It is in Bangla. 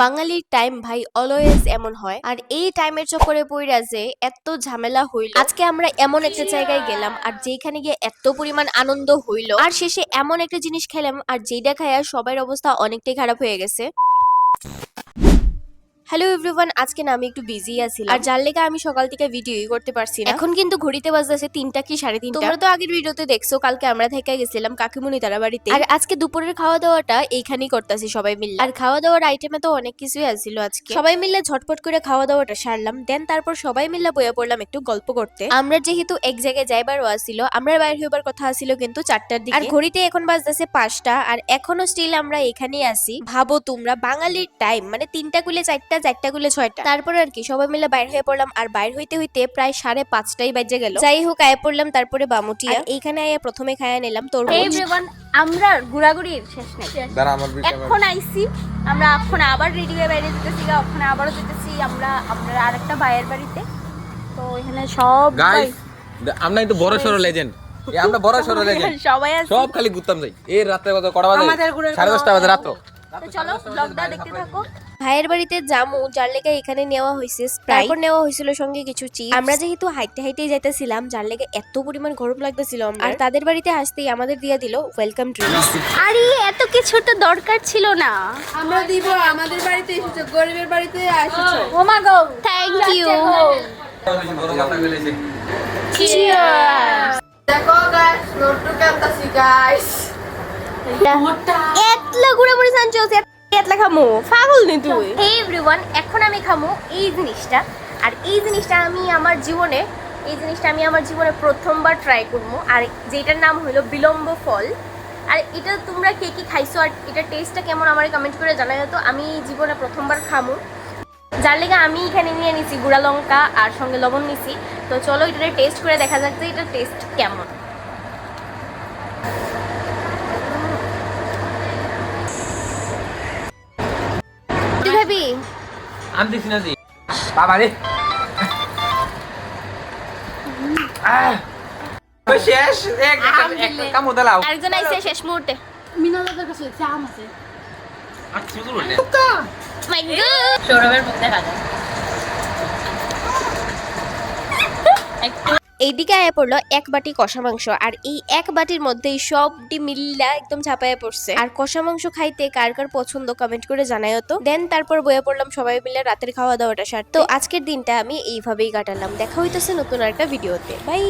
বাঙালির টাইম ভাই অলওয়েজ এমন হয়, আর এই টাইমের চক্করে পইরা যে এত ঝামেলা হইল। আজকে আমরা এমন একটা জায়গায় গেলাম আর যেখানে গিয়ে এত পরিমাণ আনন্দ হইল, আর শেষে এমন একটা জিনিস খেলাম আর যেটা খাইয়া সবার অবস্থা অনেকটাই খারাপ হয়ে গেছে। হ্যালো এভরিওয়ান, আজকে না আমি একটু বিজি আছিলাম, আর যার লেগে আমি সকাল থেকে ভিডিওই করতে পারছি না। এখন কিন্তু ঘড়িতে বাজতেছে 3টা কি 3:30। তোমরা তো আগের ভিডিওতে দেখছো কালকে আমরা থেকে গেছিলাম কাকিমুনি তারা বাড়িতে, আর আজকে দুপুরের খাওয়া দাওয়াটা এইখানেই করতেছি সবাই মিলে। আর খাওয়া দাওয়ার আইটেমে তো অনেক কিছুই আসছিল আজকে। সবাই মিলে ঝটপট করে খাওয়া দাওয়াটা সারলাম, দেন তারপর সবাই মিলে বইয়া পড়লাম একটু গল্প করতে। আমরা যেহেতু এক জায়গায় যাইবারও আসছিল, আমরা বাইরে হইবার কথা আসছিল কিন্তু 4টার দিকে, আর ঘড়িতে এখন বাজতেছে 5টা, আর এখনো স্টিল আমরা এখানেই আছি। ভাবো তোমরা, বাঙালির টাইম মানে 3টা গুলে 4টা, 4টা গুলে 6টা। তারপর আর কি সবাই মিলে বাইর হয়ে পড়লাম, আর বাইর হইতে হইতে প্রায় 5:30টাই বাজে গেল। যাই হোক, আয়া পড়লাম তারপরে বামুটিয়া। এইখানে আয়া প্রথমে খায়া নিলাম তরমুজ। আমরা ঘোরাঘুরির শেষ নেই, এখন আইছি আমরা, এখন আবার রেডি হয়ে বাইরে যেতেছি, এখন আবারও যেতেছি আমরা আপনার আরেকটা ভাইয়ের বাড়িতে। তো এখানে সব গাইস আমরা কিন্তু বড় সরো লেজেন্ড, আমরা বড় সরো লেজেন্ড সবাই আছে, সব খালি ঘুরতাম যাই। এই রাতে কত কটা বাজে? 10:30 বাজে রাত। তো চলো ব্লগটা দেখতে থাকো। ভাইয়ের বাড়িতে জামু, যার লেগে এখানে নেওয়া হয়েছে স্প্রাইট, তারপর নেওয়া হয়েছিল সঙ্গে কিছু চিপস। আমরা যেহেতু হাইটে হাইটেই যাইতেছিলাম, যার লেগে এত পরিমাণ গরম লাগতেছিল, আর তাদের বাড়িতে আসতেই আমাদের দিয়ে দিল ওয়েলকাম ড্রিঙ্কস। আরে এত কিছু তো দরকার ছিল না, আমরা দিব। আমাদের বাড়িতে এসেছো, গরিবের বাড়িতে এসেছো। ও মা গো, থ্যাংক ইউ। দেখো গাইস, নোটু কাটতাছি গাইস। এতলা ঘোরাঘুরি সানচোস, এতলা খামু পাগল নি তুই। হে এভরিওয়ান, এখন আমি খামু এই জিনিসটা, আর এই জিনিসটা আমি আমার জীবনে প্রথমবার ট্রাই করবো, আর যেটার নাম হলো বিলম্ব ফল। আর এটা তোমরা কে কি খাইছো, আর এটার টেস্টটা কেমন আমার কমেন্ট করে জানাই। তো আমি জীবনে প্রথমবার খামু, যার লেগে আমি এখানে নিয়ে নিছি গুঁড়া লঙ্কা আর সঙ্গে লবণ নিছি। তো চলো এটা টেস্ট করে দেখা যাক যে এটার টেস্ট কেমন। ভাবি আনতে সিনাজি বাবা রে, ওই শেষ এক কামো দাও। আরেকজন আইছে শেষ মুহূর্তে। মিনালাদের কাছে চাম আছে। আচ্ছা শুরু করলে মাই গড, সৌরভের মুখ দেখা যায়। এইদিকে আয়া পড়লো এক বাটি কষা মাংস, আর এই এক বাটির মধ্যেই সবটি মিল্লা একদম ছাপায়া পড়ছে। আর কষা মাংস খাইতে কার কার পছন্দ কমেন্ট করে জানাইও তো। দেন তারপর বইয়া পড়লাম সবাই মিলে রাতের খাওয়া দাওয়াটা সারতে। তো আজকের দিনটা আমি এইভাবেই কাটালাম। দেখা হইতেছে নতুন একটা ভিডিওতে। বাই।